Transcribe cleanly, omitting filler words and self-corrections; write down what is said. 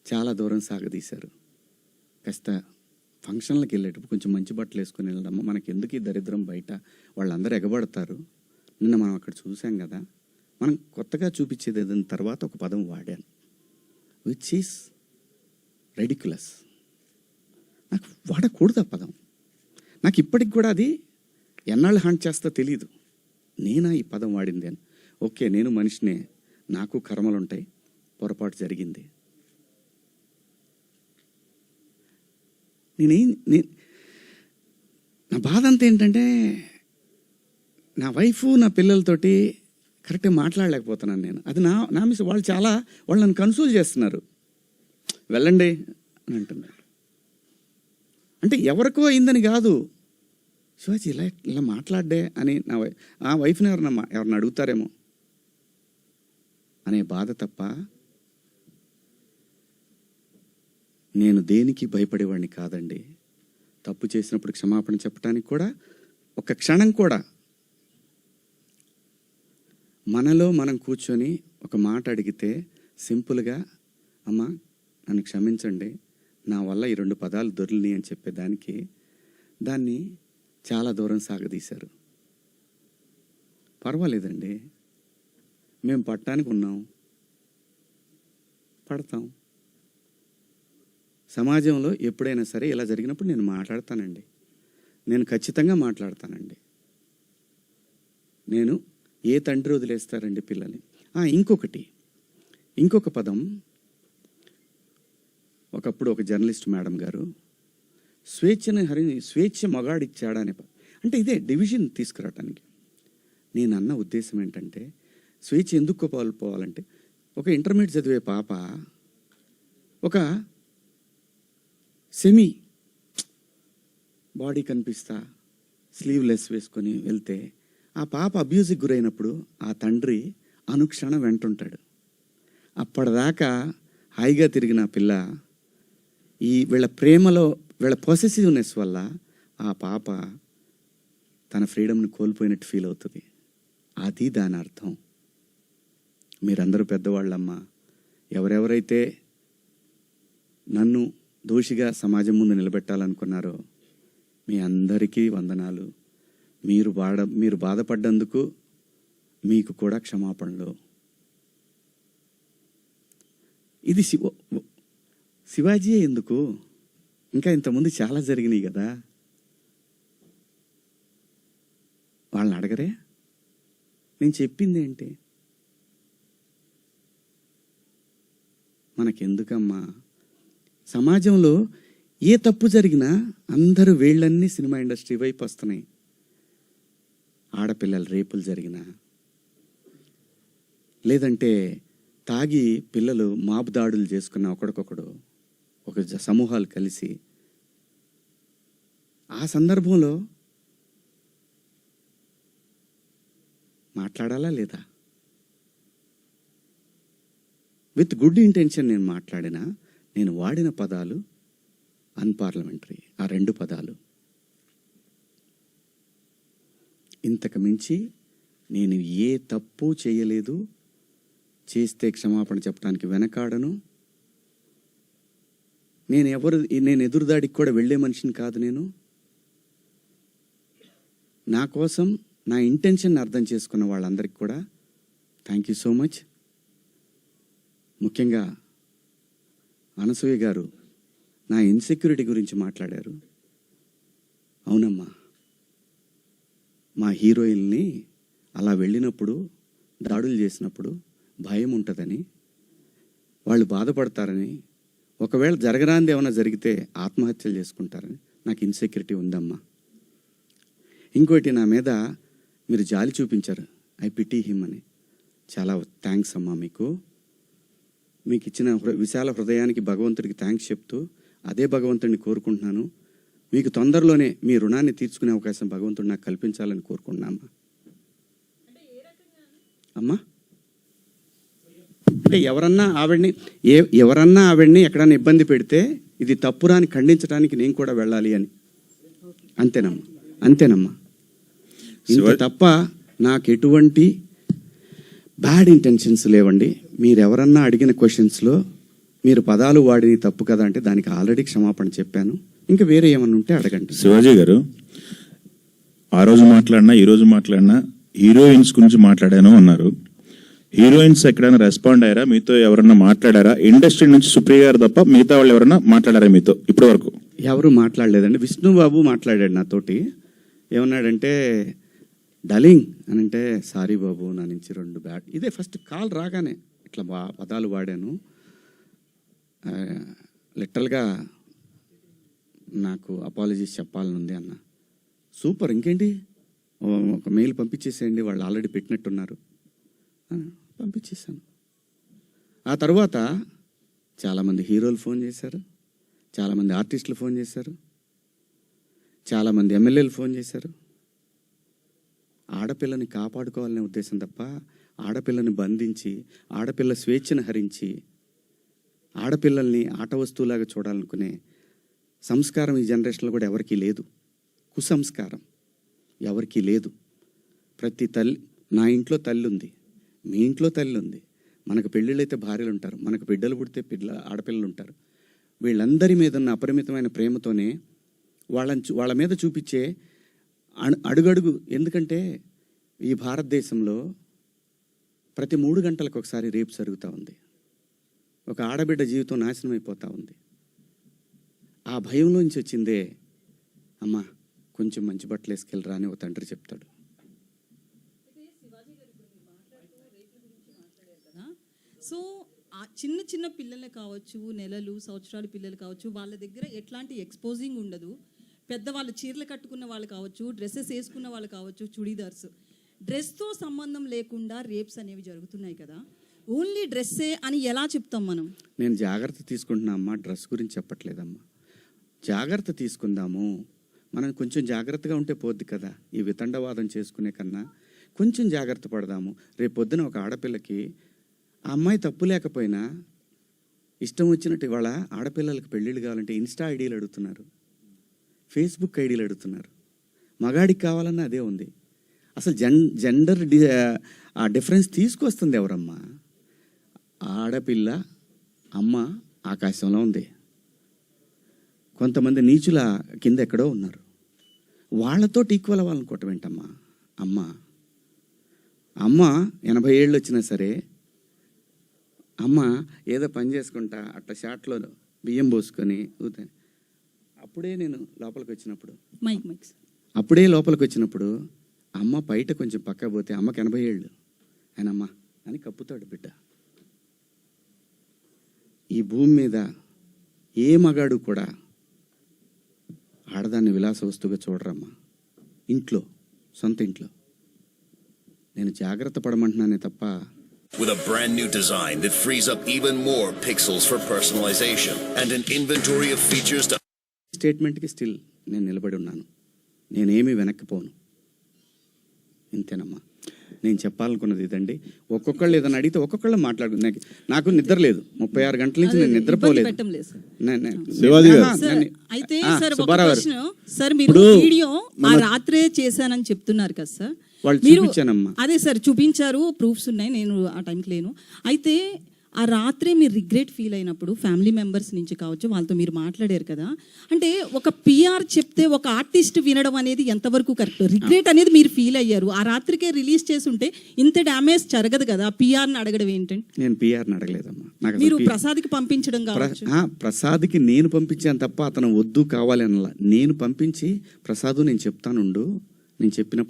చాలా దూరం సాగదీశారు. కాస్త ఫంక్షన్లకు వెళ్ళేటప్పుడు కొంచెం మంచి బట్టలు వేసుకుని వెళ్ళడమ్మా, మనకి ఎందుకు ఈ దరిద్రం, బయట వాళ్ళందరూ ఎగబడతారు. నిన్న మనం అక్కడ చూసాం కదా, మనం కొత్తగా చూపించేది ఏదైనా తర్వాత ఒక పదం వాడాను, విచ్ ఈస్ రెడిక్యులస్. నాకు వాడకూడదు ఆ పదం. నాకు ఇప్పటికి కూడా అది ఎన్నాళ్ళు హంట్ చేస్తా తెలియదు. నేనా ఈ పదం వాడింది అని. ఓకే, నేను మనిషినే, నాకు కర్మలుంటాయి, పొరపాటు జరిగింది. నా బాధ అంతా ఏంటంటే, నా వైఫ్ నా పిల్లలతోటి కరెక్ట్గా మాట్లాడలేకపోతున్నాను నేను. అది నా మిస్. వాళ్ళు నన్ను కన్సోల్ చేస్తున్నారు, వెళ్ళండి అని అంటున్నారు. అంటే ఎవరికో అయిందని కాదు, శివాజీ ఇలా మాట్లాడ్డే అని ఆ వైఫ్ని ఎవరిని అడుగుతారేమో అనే బాధ తప్ప నేను దేనికి భయపడేవాడిని కాదండి. తప్పు చేసినప్పుడు క్షమాపణ చెప్పడానికి కూడా ఒక క్షణం కూడా మనలో మనం కూర్చొని ఒక మాట అడిగితే సింపుల్గా, అమ్మా నన్ను క్షమించండి, నా వల్ల ఈ 2 పదాలు దొరికినాయి అని చెప్పేదానికి దాన్ని చాలా దూరం సాగదీశారు. పర్వాలేదండి, మేము పట్టడానికి ఉన్నాం, పడతాం. సమాజంలో ఎప్పుడైనా సరే ఇలా జరిగినప్పుడు నేను మాట్లాడతానండి, నేను ఖచ్చితంగా మాట్లాడతానండి. నేను ఏ తండ్రి వదిలేస్తారండి పిల్లల్ని? ఇంకొక పదం, ఒకప్పుడు ఒక జర్నలిస్ట్ మేడం గారు స్వేచ్ఛ మగాడిచ్చాడా అనే అంటే ఇదే డివిజన్ తీసుకురావటానికి. నేను అన్న ఉద్దేశం ఏంటంటే, స్వేచ్ఛ ఎందుకు కోల్పోవాలంటే, ఒక ఇంటర్మీడియట్ చదివే పాప ఒక సెమీ బాడీ కనిపిస్తా స్లీవ్లెస్ వేసుకొని వెళ్తే ఆ పాప అబ్యూజ్కి గురైనప్పుడు ఆ తండ్రి అనుక్షణం వెంటుంటాడు. అప్పటిదాకా హాయిగా తిరిగిన పిల్ల వీళ్ళ ప్రేమలో, వీళ్ళ పొసెసివ్నెస్ వల్ల ఆ పాప తన ఫ్రీడమ్ని కోల్పోయినట్టు ఫీల్ అవుతుంది. అది దాని అర్థం. మీరందరూ పెద్దవాళ్ళమ్మా, ఎవరెవరైతే నన్ను దోషిగా సమాజం ముందు నిలబెట్టాలనుకున్నారో మీ అందరికీ వందనాలు. మీరు బాధపడ్డందుకు మీకు కూడా క్షమాపణలు. ఇది శివాజీ ఎందుకు, ఇంకా ఇంతకుముందు చాలా జరిగినాయి కదా, వాళ్ళని అడగరే? నేను చెప్పింది ఏంటి? మనకెందుకమ్మా? సమాజంలో ఏ తప్పు జరిగినా అందరూ వేళ్ళన్నీ సినిమా ఇండస్ట్రీ వైపు వస్తున్నాయి. ఆడపిల్లల రేపులు జరిగినా, లేదంటే తాగి పిల్లలు మాబ్ దాడులు చేసుకున్న ఒకడికొకడు ఒక సమూహాలు కలిసి, ఆ సందర్భంలో మాట్లాడాలా లేదా? విత్ గుడ్ ఇంటెన్షన్ నేను మాట్లాడినా, నేను వాడిన పదాలు అన్పార్లమెంటరీ. ఆ 2 పదాలు. ఇంతకు మించి నేను ఏ తప్పు చేయలేదు. చేస్తే క్షమాపణ చెప్పడానికి వెనకాడను. నేను ఎదురుదాడికి కూడా వెళ్ళే మనిషిని కాదు. నేను నా కోసం నా ఇంటెన్షన్ అర్థం చేసుకున్న వాళ్ళందరికీ కూడా థ్యాంక్ యూ సో మచ్. ముఖ్యంగా అనసూయ గారు నా ఇన్సెక్యూరిటీ గురించి మాట్లాడారు. అవునమ్మా, మా హీరోయిన్ని అలా వెళ్ళినప్పుడు, దాడులు చేసినప్పుడు భయం ఉంటుందని, వాళ్ళు బాధపడతారని, ఒకవేళ జరగరాంది ఏమైనా జరిగితే ఆత్మహత్యలు చేసుకుంటారని నాకు ఇన్సెక్యూరిటీ ఉందమ్మా. ఇంకోటి, నా మీద మీరు జాలి చూపించారు, ఐ పిటీ హిమ్ అని. చాలా థ్యాంక్స్ అమ్మా. మీకు ఇచ్చిన విశాల హృదయానికి భగవంతుడికి థ్యాంక్స్ చెప్తూ, అదే భగవంతుడిని కోరుకుంటున్నాను. మీకు తొందరలోనే మీ రుణాన్ని తీర్చుకునే అవకాశం భగవంతుడు నాకు కల్పించాలని కోరుకుంటున్నామా. అమ్మా, అంటే ఎవరన్నా ఆవిడ్ని ఎక్కడన్నా ఇబ్బంది పెడితే ఇది తప్పురా అని ఖండించడానికి నేను కూడా వెళ్ళాలి అని. అంతేనమ్మా. ఇంత తప్ప నాకు ఎటువంటి బ్యాడ్ ఇంటెన్షన్స్ లేవండి. మీరెవరన్నా అడిగిన క్వశ్చన్స్లో మీరు పదాలు వాడి తప్పు కదా అంటే దానికి ఆల్రెడీ క్షమాపణ చెప్పాను. ఇంకా వేరే ఏమన్నా ఉంటే అడగండి. శివాజీ గారు, ఆ రోజు మాట్లాడినా ఈ రోజు మాట్లాడినా హీరోయిన్స్ గురించి మాట్లాడాను అన్నారు. హీరోయిన్స్ ఎక్కడైనా రెస్పాండ్ అయ్యారా? మీతో ఎవరన్నా మాట్లాడారా? ఇండస్ట్రీ నుంచి సుప్రియ గారు తప్ప మిగతా వాళ్ళు ఎవరైనా మాట్లాడారా మీతో ఇప్పటి వరకు? ఎవరు మాట్లాడలేదండి. విష్ణుబాబు మాట్లాడాడు నాతోటి. ఏమన్నాడంటే, డలింగ్ అని అంటే, సారీ బాబు నా నుంచి 2 బ్యాడ్. ఇదే ఫస్ట్ కాల్ రాగానే ఇట్లా పదాలు వాడాను. లిటరల్గా నాకు అపాలజీస్ చెప్పాలనుంది అన్న. సూపర్, ఇంకేంటి, ఒక మెయిల్ పంపించేసేయండి, వాళ్ళు ఆల్రెడీ పెట్టినట్టున్నారు. పంపించేసాను. ఆ తర్వాత చాలామంది హీరోలు ఫోన్ చేశారు, చాలామంది ఆర్టిస్టులు ఫోన్ చేశారు, చాలామంది ఎమ్మెల్యేలు ఫోన్ చేశారు. ఆడపిల్లని కాపాడుకోవాలనే ఉద్దేశం తప్ప ఆడపిల్లని బంధించి ఆడపిల్ల స్వేచ్ఛను హరించి ఆడపిల్లల్ని ఆట వస్తువులాగా చూడాలనుకునే సంస్కారం ఈ జనరేషన్లో కూడా ఎవరికీ లేదు. కుసంస్కారం ఎవరికీ లేదు. ప్రతి తల్లి, నా ఇంట్లో తల్లి ఉంది, మీ ఇంట్లో తల్లి ఉంది, మనకు పెళ్ళిళ్ళు అయితే భార్యలు ఉంటారు, మనకు బిడ్డలు పుడితే ఆడపిల్లలు ఉంటారు. వీళ్ళందరి మీద ఉన్న అపరిమితమైన ప్రేమతోనే వాళ్ళ మీద చూపించే అడుగడుగు. ఎందుకంటే ఈ భారతదేశంలో ప్రతి 3 గంటలకు ఒకసారి రేపు జరుగుతూ ఉంది. ఒక ఆడబిడ్డ జీవితం నాశనం అయిపోతూ ఉంది. ఆ భయంలోంచి వచ్చిందే, అమ్మ కొంచెం మంచి బట్టలు వేసుకెళ్ళరా అని ఒక తండ్రి చెప్తాడు. సో ఆ చిన్న చిన్న పిల్లలే కావచ్చు, నెలలు సంవత్సరాల పిల్లలు కావచ్చు, వాళ్ళ దగ్గర ఎట్లాంటి ఎక్స్పోజింగ్ ఉండదు. పెద్దవాళ్ళు చీరలు కట్టుకున్న వాళ్ళు కావచ్చు, డ్రెస్సెస్ వేసుకున్న వాళ్ళు కావచ్చు, చుడీదార్స్, డ్రెస్తో సంబంధం లేకుండా రేప్స్ అనేవి జరుగుతున్నాయి కదా. ఓన్లీ డ్రెస్సే అని ఎలా చెప్తాం మనం? నేను జాగ్రత్త తీసుకుంటున్నా అమ్మా, డ్రెస్ గురించి చెప్పట్లేదమ్మా. జాగ్రత్త తీసుకుందాము, మనం కొంచెం జాగ్రత్తగా ఉంటే పోద్ది కదా. ఈ వితండవాదం చేసుకునే కన్నా కొంచెం జాగ్రత్త పడదాము. రేపు పొద్దున ఒక ఆడపిల్లకి ఆ అమ్మాయి తప్పు లేకపోయినా ఇష్టం వచ్చినట్టు ఇవాళ ఆడపిల్లలకు పెళ్ళిళ్ళు కావాలంటే ఇన్స్టా ఐడీలు అడుగుతున్నారు, ఫేస్బుక్ ఐడీలు అడుగుతున్నారు. మగాడికి కావాలన్నా అదే ఉంది. అసలు జెండర్ ఆ డిఫరెన్స్ తీసుకొస్తుంది ఎవరమ్మా? ఆడపిల్ల అమ్మ ఆకాశంలో ఉంది, కొంతమంది నీచుల కింద ఎక్కడో ఉన్నారు. వాళ్ళతో ఈక్వల్ అవ్వాలనుకోవటం ఏంటమ్మా? అమ్మ 80 ఏళ్ళు వచ్చినా సరే అమ్మ ఏదో పని చేసుకుంటా అట్లా షాట్లో బియ్యం పోసుకొని అప్పుడే నేను లోపలికి వచ్చినప్పుడు అమ్మ బయట కొంచెం పక్క పోతే అమ్మకి 80 ఏళ్ళు, ఆయన అమ్మ అని కప్పుతాడు బిడ్డ. ఈ భూమి మీద ఏ మగాడు కూడా ఆడదాన్ని విలాస వస్తువుగా చూడరమ్మా. ఇంట్లో, సొంత ఇంట్లో. నేను జాగ్రత్త పడమంటున్నానే తప్ప. With a brand new design that frees up even more pixels for personalization and an inventory of features to స్టేట్మెంట్కి స్టిల్ నేను నిలబడి ఉన్నాను. నేనేమీ వెనక్కిపోను. ఇంతేనమ్మా నేను చెప్పాలనుకున్నది. ఇదండి, ఒక్కొక్కళ్ళు ఏదైనా అడిగితే ఒక్కొక్కళ్ళు మాట్లాడు. నాకు నిద్ర లేదు, 36 గంటల నుంచి నేను నిద్రపోలేదు. అయితే సార్ మీరు వీడియో ఆ రాత్రే చేశానని చెప్తున్నారు కదా సార్. మీరు అదే సార్ చూపించారు, ప్రూఫ్స్ ఉన్నాయి, నేను ఆ టైంకి లేను. అయితే ఆ రాత్రే మీరు రిగ్రెట్ ఫీల్ అయినప్పుడు ఫ్యామిలీ మెంబర్స్ నుంచి కావచ్చు, వాళ్ళతో మీరు మాట్లాడారు కదా. అంటే ఒక పిఆర్ చెప్తే ఒక ఆర్టిస్ట్ వినడం అనేది ఎంతవరకు కరెక్ట్? రిగ్రెట్ అనేది మీరు ఫీల్ అయ్యారు, ఆ రాత్రికే రిలీజ్ చేసి ఉంటే ఇంత డ్యామేజ్ జరగదు కదా. పిఆర్ని అడగడం ఏంటంటే? నేను పిఆర్ని అడగలేదమ్మా. మీరు ప్రసాద్కి పంపించడం కావచ్చు. ప్రసాద్కి నేను పంపించాను తప్ప అతను వద్దు కావాలి అనలా. నేను పంపించి ప్రసాద్ నేను చెప్తానుండు, నేను చెప్పినప్పుడు